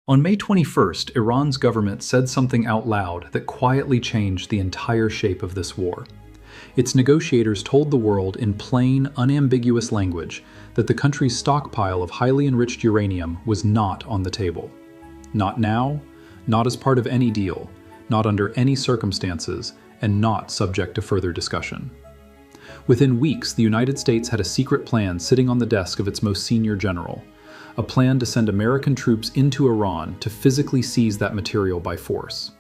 On May 21st, Iran's government said something out loud that quietly changed the entire shape of this war. Its negotiators told the world in plain, unambiguous language that the country's stockpile of highly enriched uranium was not on the table. Not now, not as part of any deal, not under any circumstances, and not subject to further discussion. Within weeks, the United States had a secret plan sitting on the desk of its most senior general, a plan to send American troops into Iran to physically seize that material by force.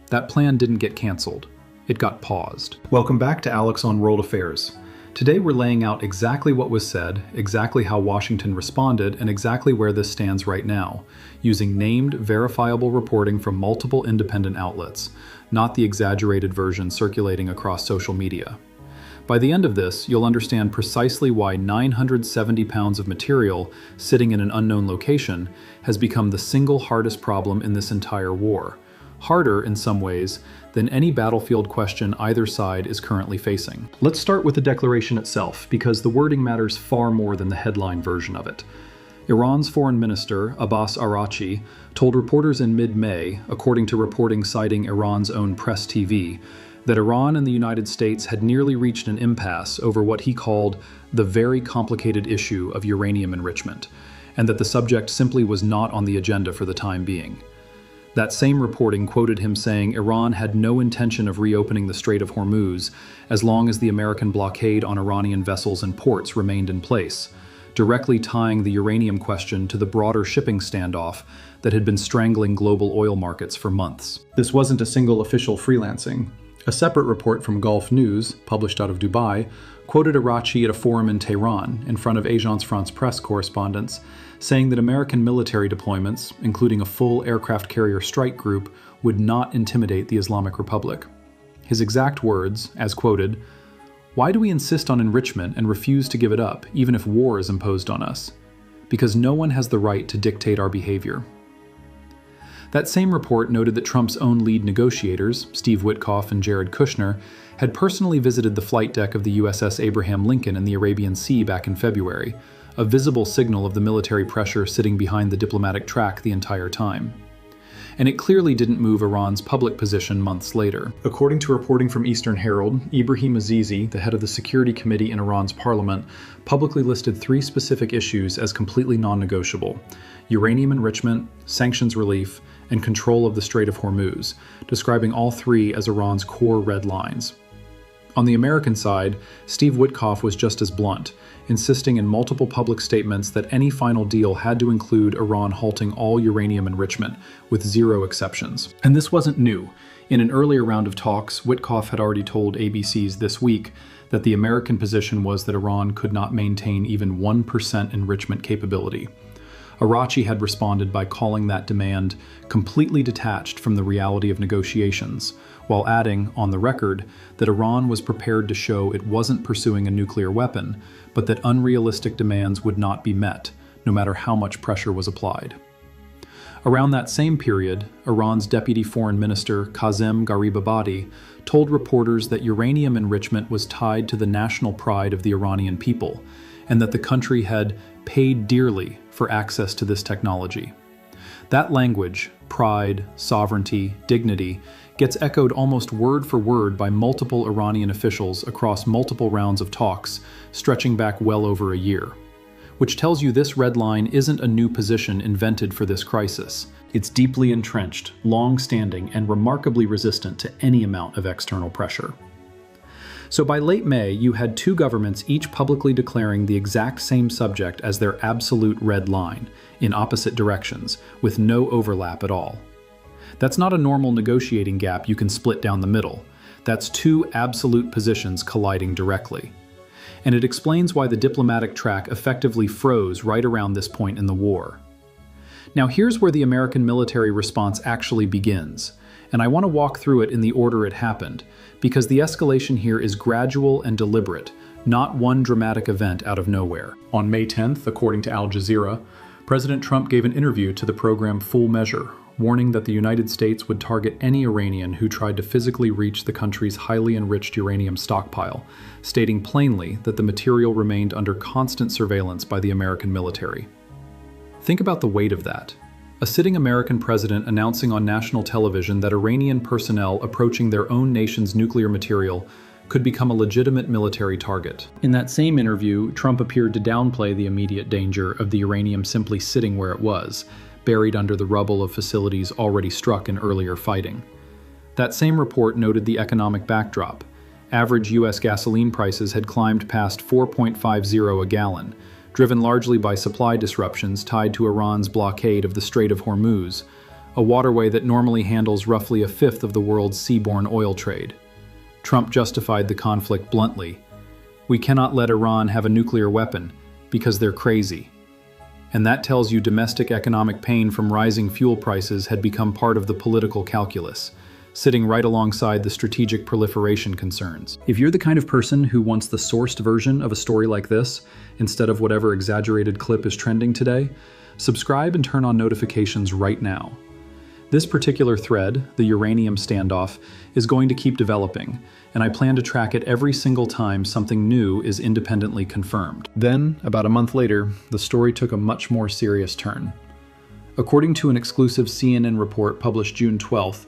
That plan didn't get canceled. It got paused. Welcome back to Alex on World Affairs. Today we're laying out exactly what was said, exactly how Washington responded, and exactly where this stands right now, using named, verifiable reporting from multiple independent outlets, not the exaggerated version circulating across social media. By the end of this, you'll understand precisely why 970 pounds of material sitting in an unknown location has become the single hardest problem in this entire war. Harder, in some ways, than any battlefield question either side is currently facing. Let's start with the declaration itself, because the wording matters far more than the headline version of it. Iran's foreign minister, Abbas Araghchi, told reporters in mid-May, according to reporting citing Iran's own press TV, that Iran and the United States had nearly reached an impasse over what he called the very complicated issue of uranium enrichment, and that the subject simply was not on the agenda for the time being. That same reporting quoted him saying Iran had no intention of reopening the Strait of Hormuz as long as the American blockade on Iranian vessels and ports remained in place, directly tying the uranium question to the broader shipping standoff that had been strangling global oil markets for months. This wasn't a single official freelancing. A separate report from Gulf News, published out of Dubai, quoted Araghchi at a forum in Tehran in front of Agence France Presse correspondents, saying that American military deployments, including a full aircraft carrier strike group, would not intimidate the Islamic Republic. His exact words, as quoted, "Why do we insist on enrichment and refuse to give it up, even if war is imposed on us? Because no one has the right to dictate our behavior." That same report noted that Trump's own lead negotiators, Steve Witkoff and Jared Kushner, had personally visited the flight deck of the USS Abraham Lincoln in the Arabian Sea back in February, a visible signal of the military pressure sitting behind the diplomatic track the entire time. And it clearly didn't move Iran's public position months later. According to reporting from Eastern Herald, Ibrahim Azizi, the head of the Security Committee in Iran's parliament, publicly listed 3 specific issues as completely non-negotiable: uranium enrichment, sanctions relief, and control of the Strait of Hormuz, describing all 3 as Iran's core red lines. On the American side, Steve Witkoff was just as blunt, insisting in multiple public statements that any final deal had to include Iran halting all uranium enrichment, with 0 exceptions. And this wasn't new. In an earlier round of talks, Witkoff had already told ABC's This Week that the American position was that Iran could not maintain even 1% enrichment capability. Araghchi had responded by calling that demand completely detached from the reality of negotiations, while adding, on the record, that Iran was prepared to show it wasn't pursuing a nuclear weapon, but that unrealistic demands would not be met, no matter how much pressure was applied. Around that same period, Iran's Deputy Foreign Minister Kazem Garibabadi told reporters that uranium enrichment was tied to the national pride of the Iranian people, and that the country had paid dearly for access to this technology. That language, pride, sovereignty, dignity, gets echoed almost word for word by multiple Iranian officials across multiple rounds of talks, stretching back well over a year. Which tells you this red line isn't a new position invented for this crisis. It's deeply entrenched, long-standing, and remarkably resistant to any amount of external pressure. So by late May, you had 2 governments each publicly declaring the exact same subject as their absolute red line, in opposite directions, with no overlap at all. That's not a normal negotiating gap you can split down the middle. That's 2 absolute positions colliding directly. And it explains why the diplomatic track effectively froze right around this point in the war. Now here's where the American military response actually begins, and I want to walk through it in the order it happened, because the escalation here is gradual and deliberate, not one dramatic event out of nowhere. On May 10th, according to Al Jazeera, President Trump gave an interview to the program Full Measure, warning that the United States would target any Iranian who tried to physically reach the country's highly enriched uranium stockpile, stating plainly that the material remained under constant surveillance by the American military. Think about the weight of that. A sitting American president announcing on national television that Iranian personnel approaching their own nation's nuclear material could become a legitimate military target. In that same interview, Trump appeared to downplay the immediate danger of the uranium simply sitting where it was, buried under the rubble of facilities already struck in earlier fighting. That same report noted the economic backdrop. Average U.S. gasoline prices had climbed past $4.50 a gallon, driven largely by supply disruptions tied to Iran's blockade of the Strait of Hormuz, a waterway that normally handles roughly a fifth of the world's seaborne oil trade. Trump justified the conflict bluntly. "We cannot let Iran have a nuclear weapon because they're crazy." And that tells you domestic economic pain from rising fuel prices had become part of the political calculus, sitting right alongside the strategic proliferation concerns. If you're the kind of person who wants the sourced version of a story like this, instead of whatever exaggerated clip is trending today, subscribe and turn on notifications right now. This particular thread, the uranium standoff, is going to keep developing, and I plan to track it every single time something new is independently confirmed. Then, about a month later, the story took a much more serious turn. According to an exclusive CNN report published June 12th,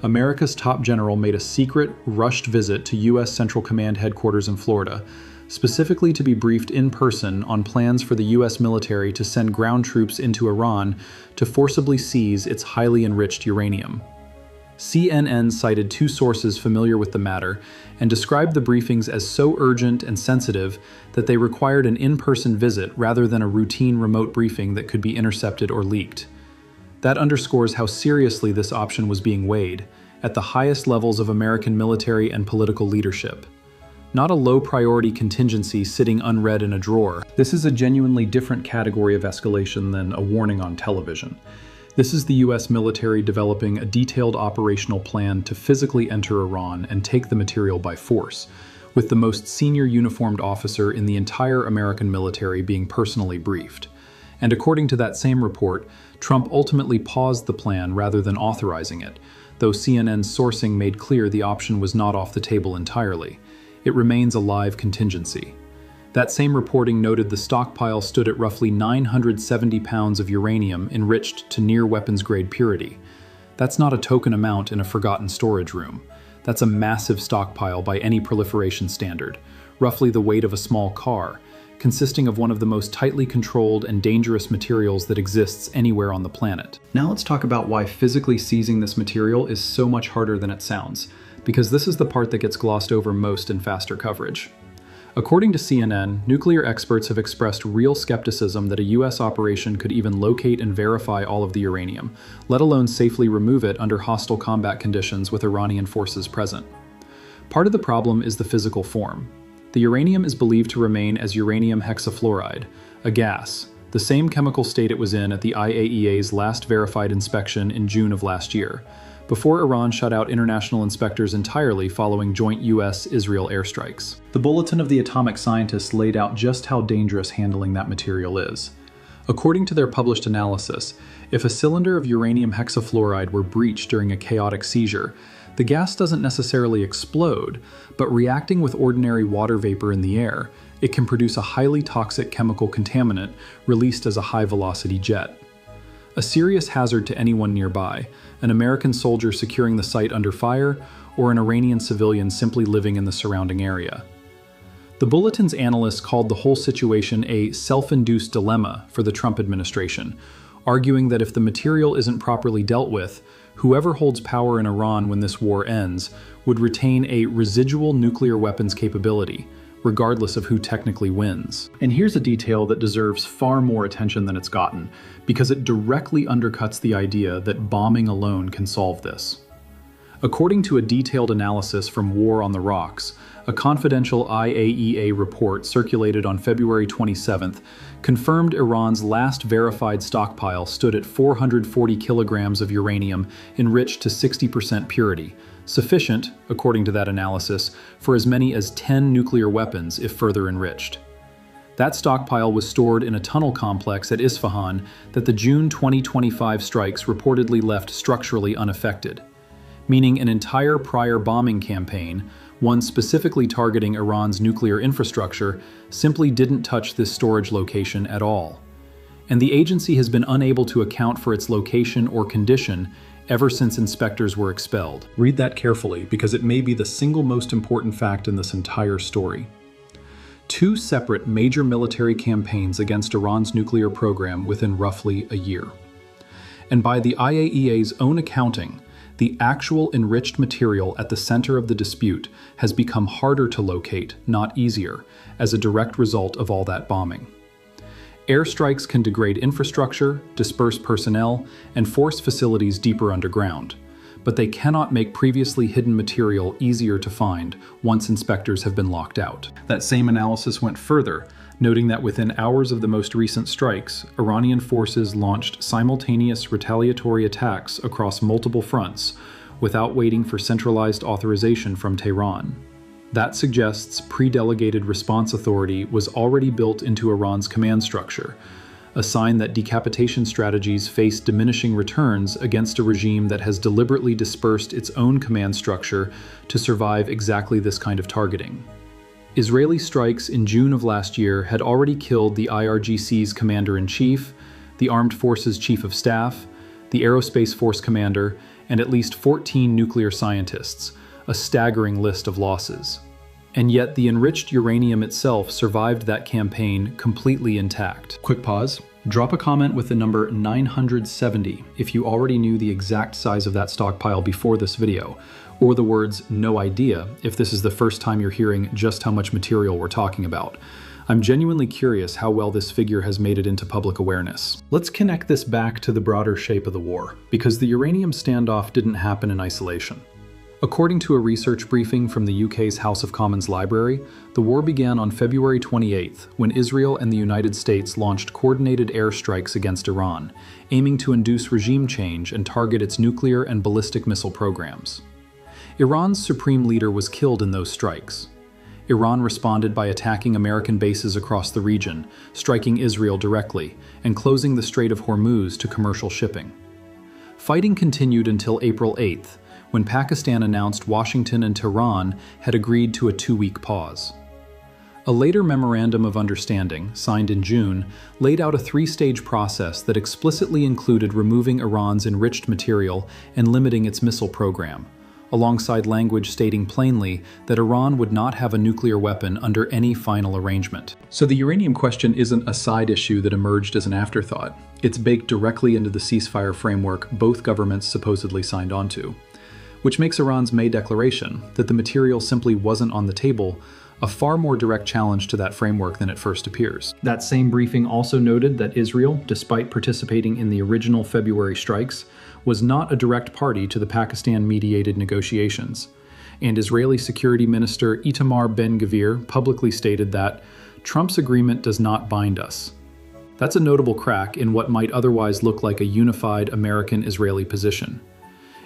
America's top general made a secret, rushed visit to U.S. Central Command headquarters in Florida, specifically to be briefed in person on plans for the U.S. military to send ground troops into Iran to forcibly seize its highly enriched uranium. CNN cited two sources familiar with the matter and described the briefings as so urgent and sensitive that they required an in-person visit rather than a routine remote briefing that could be intercepted or leaked. That underscores how seriously this option was being weighed, at the highest levels of American military and political leadership. Not a low-priority contingency sitting unread in a drawer. This is a genuinely different category of escalation than a warning on television. This is the U.S. military developing a detailed operational plan to physically enter Iran and take the material by force, with the most senior uniformed officer in the entire American military being personally briefed. And according to that same report, Trump ultimately paused the plan rather than authorizing it, though CNN's sourcing made clear the option was not off the table entirely. It remains a live contingency. That same reporting noted the stockpile stood at roughly 970 pounds of uranium enriched to near weapons-grade purity. That's not a token amount in a forgotten storage room. That's a massive stockpile by any proliferation standard, roughly the weight of a small car, consisting of one of the most tightly controlled and dangerous materials that exists anywhere on the planet. Now let's talk about why physically seizing this material is so much harder than it sounds, because this is the part that gets glossed over most in faster coverage. According to CNN, nuclear experts have expressed real skepticism that a U.S. operation could even locate and verify all of the uranium, let alone safely remove it under hostile combat conditions with Iranian forces present. Part of the problem is the physical form. The uranium is believed to remain as uranium hexafluoride, a gas, the same chemical state it was in at the IAEA's last verified inspection in June of last year, before Iran shut out international inspectors entirely following joint U.S.-Israel airstrikes. The Bulletin of the Atomic Scientists laid out just how dangerous handling that material is. According to their published analysis, if a cylinder of uranium hexafluoride were breached during a chaotic seizure, the gas doesn't necessarily explode, but reacting with ordinary water vapor in the air, it can produce a highly toxic chemical contaminant released as a high-velocity jet. A serious hazard to anyone nearby, an American soldier securing the site under fire, or an Iranian civilian simply living in the surrounding area. The Bulletin's analysts called the whole situation a self-induced dilemma for the Trump administration, arguing that if the material isn't properly dealt with, whoever holds power in Iran when this war ends would retain a residual nuclear weapons capability, regardless of who technically wins. And here's a detail that deserves far more attention than it's gotten, because it directly undercuts the idea that bombing alone can solve this. According to a detailed analysis from War on the Rocks, a confidential IAEA report circulated on February 27th confirmed Iran's last verified stockpile stood at 440 kilograms of uranium enriched to 60% purity, sufficient, according to that analysis, for as many as 10 nuclear weapons if further enriched. That stockpile was stored in a tunnel complex at Isfahan that the June 2025 strikes reportedly left structurally unaffected, meaning an entire prior bombing campaign, one specifically targeting Iran's nuclear infrastructure, simply didn't touch this storage location at all. and the agency has been unable to account for its location or condition ever since inspectors were expelled. Read that carefully, because it may be the single most important fact in this entire story. 2 separate major military campaigns against Iran's nuclear program within roughly a year. And by the IAEA's own accounting, the actual enriched material at the center of the dispute has become harder to locate, not easier, as a direct result of all that bombing. Airstrikes can degrade infrastructure, disperse personnel, and force facilities deeper underground, but they cannot make previously hidden material easier to find once inspectors have been locked out. That same analysis went further, noting that within hours of the most recent strikes, Iranian forces launched simultaneous retaliatory attacks across multiple fronts without waiting for centralized authorization from Tehran. That suggests pre-delegated response authority was already built into Iran's command structure, a sign that decapitation strategies face diminishing returns against a regime that has deliberately dispersed its own command structure to survive exactly this kind of targeting. Israeli strikes in June of last year had already killed the IRGC's commander-in-chief, the Armed Forces Chief of Staff, the Aerospace Force commander, and at least 14 nuclear scientists, a staggering list of losses. And yet the enriched uranium itself survived that campaign completely intact. Quick pause. Drop a comment with the number 970 if you already knew the exact size of that stockpile before this video, or the words "no idea" if this is the first time you're hearing just how much material we're talking about. I'm genuinely curious how well this figure has made it into public awareness. Let's connect this back to the broader shape of the war, because the uranium standoff didn't happen in isolation. According to a research briefing from the UK's House of Commons Library, the war began on February 28th, when Israel and the United States launched coordinated airstrikes against Iran, aiming to induce regime change and target its nuclear and ballistic missile programs. Iran's supreme leader was killed in those strikes. Iran responded by attacking American bases across the region, striking Israel directly, and closing the Strait of Hormuz to commercial shipping. Fighting continued until April 8th, when Pakistan announced Washington and Tehran had agreed to a 2-week pause. A later Memorandum of Understanding, signed in June, laid out a 3-stage process that explicitly included removing Iran's enriched material and limiting its missile program, alongside language stating plainly that Iran would not have a nuclear weapon under any final arrangement. So the uranium question isn't a side issue that emerged as an afterthought. It's baked directly into the ceasefire framework both governments supposedly signed onto, which makes Iran's May declaration that the material simply wasn't on the table a far more direct challenge to that framework than it first appears. That same briefing also noted that Israel, despite participating in the original February strikes, was not a direct party to the Pakistan-mediated negotiations, and Israeli Security Minister Itamar Ben-Gvir publicly stated that Trump's agreement does not bind us. That's a notable crack in what might otherwise look like a unified American-Israeli position.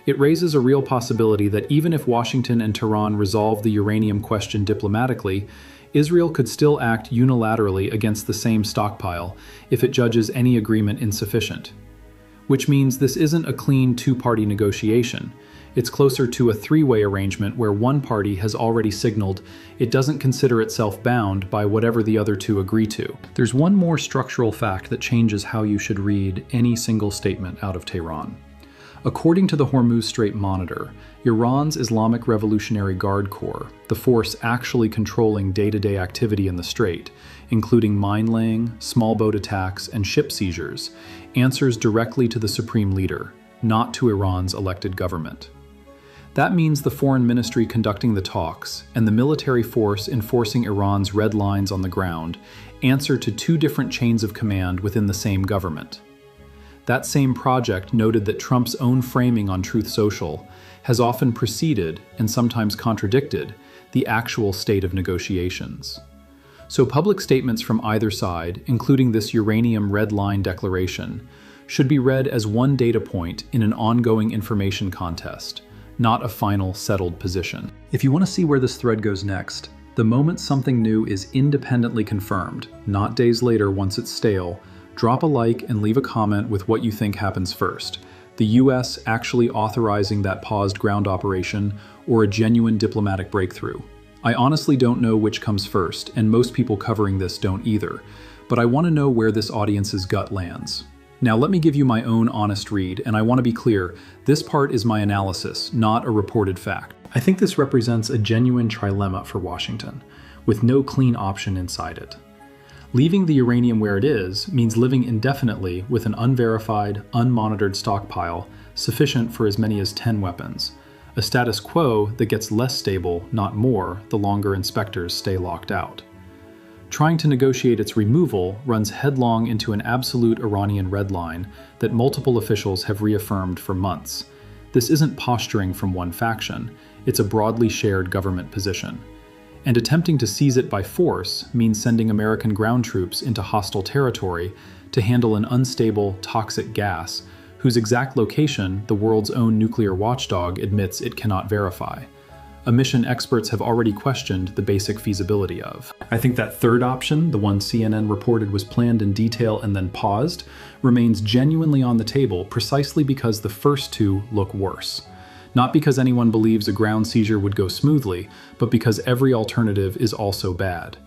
It raises a real possibility that even if Washington and Tehran resolve the uranium question diplomatically, Israel could still act unilaterally against the same stockpile if it judges any agreement insufficient. Which means this isn't a clean 2-party negotiation. It's closer to a 3-way arrangement where one party has already signaled it doesn't consider itself bound by whatever the other two agree to. There's one more structural fact that changes how you should read any single statement out of Tehran. According to the Hormuz Strait Monitor, Iran's Islamic Revolutionary Guard Corps, the force actually controlling day-to-day activity in the strait, including mine-laying, small boat attacks, and ship seizures, answers directly to the supreme leader, not to Iran's elected government. That means the foreign ministry conducting the talks and the military force enforcing Iran's red lines on the ground answer to 2 different chains of command within the same government. That same project noted that Trump's own framing on Truth Social has often preceded, and sometimes contradicted, the actual state of negotiations. So public statements from either side, including this uranium red line declaration, should be read as one data point in an ongoing information contest, not a final settled position. If you want to see where this thread goes next, the moment something new is independently confirmed, not days later once it's stale, drop a like and leave a comment with what you think happens first: the US actually authorizing that paused ground operation, or a genuine diplomatic breakthrough. I honestly don't know which comes first, and most people covering this don't either. but I want to know where this audience's gut lands. Now, let me give you my own honest read, and I want to be clear, this part is my analysis, not a reported fact. I think this represents a genuine trilemma for Washington, with no clean option inside it. Leaving the uranium where it is means living indefinitely with an unverified, unmonitored stockpile sufficient for as many as 10 weapons, a status quo that gets less stable, not more, the longer inspectors stay locked out. Trying to negotiate its removal runs headlong into an absolute Iranian red line that multiple officials have reaffirmed for months. This isn't posturing from one faction, it's a broadly shared government position. And attempting to seize it by force means sending American ground troops into hostile territory to handle an unstable, toxic gas whose exact location the world's own nuclear watchdog admits it cannot verify. A mission experts have already questioned the basic feasibility of. I think that third option, the one CNN reported was planned in detail and then paused, remains genuinely on the table precisely because the first two look worse. Not because anyone believes a ground seizure would go smoothly, but because every alternative is also bad.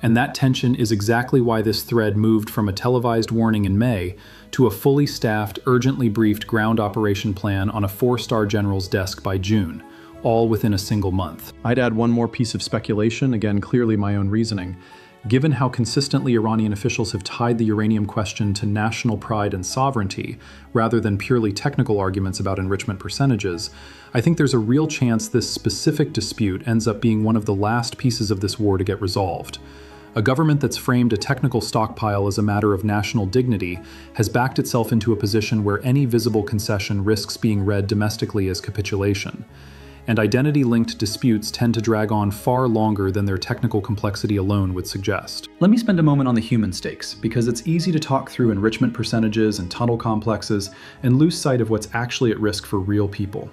And that tension is exactly why this thread moved from a televised warning in May to a fully staffed, urgently briefed ground operation plan on a 4-star general's desk by June, all within a single month. I'd add one more piece of speculation, again clearly my own reasoning. Given how consistently Iranian officials have tied the uranium question to national pride and sovereignty, rather than purely technical arguments about enrichment percentages, I think there's a real chance this specific dispute ends up being one of the last pieces of this war to get resolved. A government that's framed a technical stockpile as a matter of national dignity has backed itself into a position where any visible concession risks being read domestically as capitulation. And identity-linked disputes tend to drag on far longer than their technical complexity alone would suggest. Let me spend a moment on the human stakes, because it's easy to talk through enrichment percentages and tunnel complexes and lose sight of what's actually at risk for real people.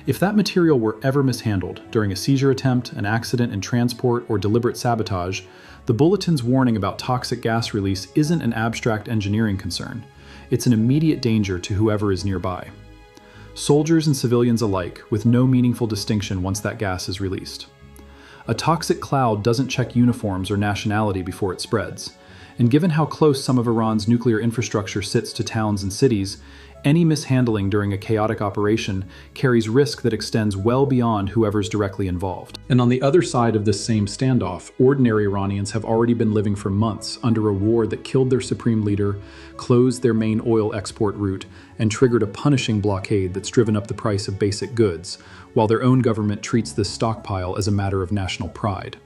If that material were ever mishandled during a seizure attempt, an accident in transport, or deliberate sabotage, the Bulletin's warning about toxic gas release isn't an abstract engineering concern. It's an immediate danger to whoever is nearby. Soldiers and civilians alike, with no meaningful distinction once that gas is released. A toxic cloud doesn't check uniforms or nationality before it spreads, and given how close some of Iran's nuclear infrastructure sits to towns and cities, any mishandling during a chaotic operation carries risk that extends well beyond whoever's directly involved. And on the other side of this same standoff, ordinary Iranians have already been living for months under a war that killed their supreme leader, closed their main oil export route, and triggered a punishing blockade that's driven up the price of basic goods, while their own government treats this stockpile as a matter of national pride.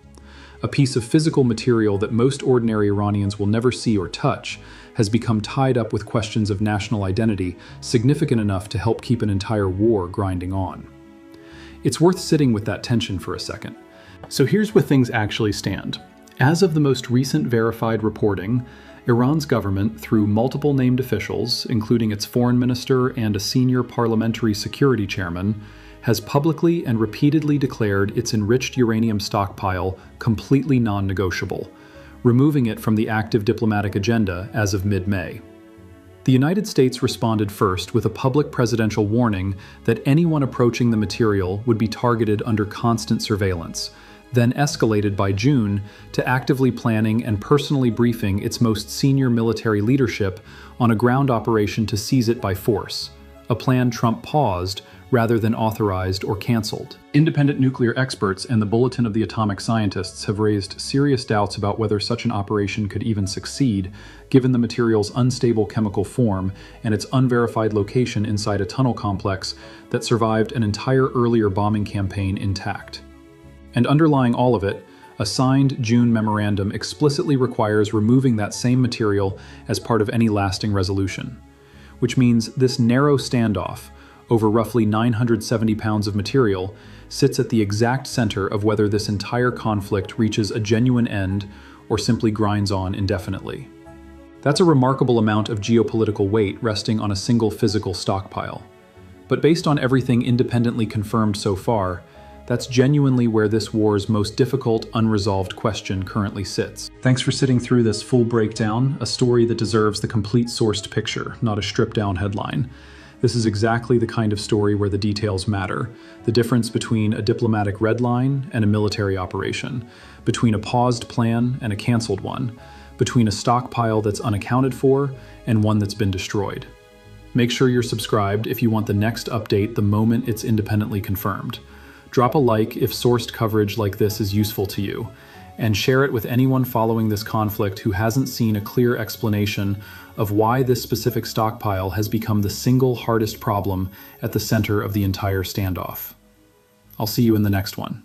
A piece of physical material that most ordinary Iranians will never see or touch has become tied up with questions of national identity significant enough to help keep an entire war grinding on. It's worth sitting with that tension for a second. So here's where things actually stand. As of the most recent verified reporting, Iran's government, through multiple named officials, including its foreign minister and a senior parliamentary security chairman, has publicly and repeatedly declared its enriched uranium stockpile completely non-negotiable, removing it from the active diplomatic agenda as of mid-May. The United States responded first with a public presidential warning that anyone approaching the material would be targeted under constant surveillance, then escalated by June to actively planning and personally briefing its most senior military leadership on a ground operation to seize it by force, a plan Trump paused rather than authorized or canceled. Independent nuclear experts and the Bulletin of the Atomic Scientists have raised serious doubts about whether such an operation could even succeed, given the material's unstable chemical form and its unverified location inside a tunnel complex that survived an entire earlier bombing campaign intact. And underlying all of it, a signed June memorandum explicitly requires removing that same material as part of any lasting resolution, which means this narrow standoff, over roughly 970 pounds of material, sits at the exact center of whether this entire conflict reaches a genuine end or simply grinds on indefinitely. That's a remarkable amount of geopolitical weight resting on a single physical stockpile. But based on everything independently confirmed so far, that's genuinely where this war's most difficult, unresolved question currently sits. Thanks for sitting through this full breakdown, a story that deserves the complete sourced picture, not a stripped-down headline. This is exactly the kind of story where the details matter, the difference between a diplomatic red line and a military operation, between a paused plan and a canceled one, between a stockpile that's unaccounted for and one that's been destroyed. Make sure you're subscribed if you want the next update the moment it's independently confirmed. Drop a like if sourced coverage like this is useful to you, and share it with anyone following this conflict who hasn't seen a clear explanation of why this specific stockpile has become the single hardest problem at the center of the entire standoff. I'll see you in the next one.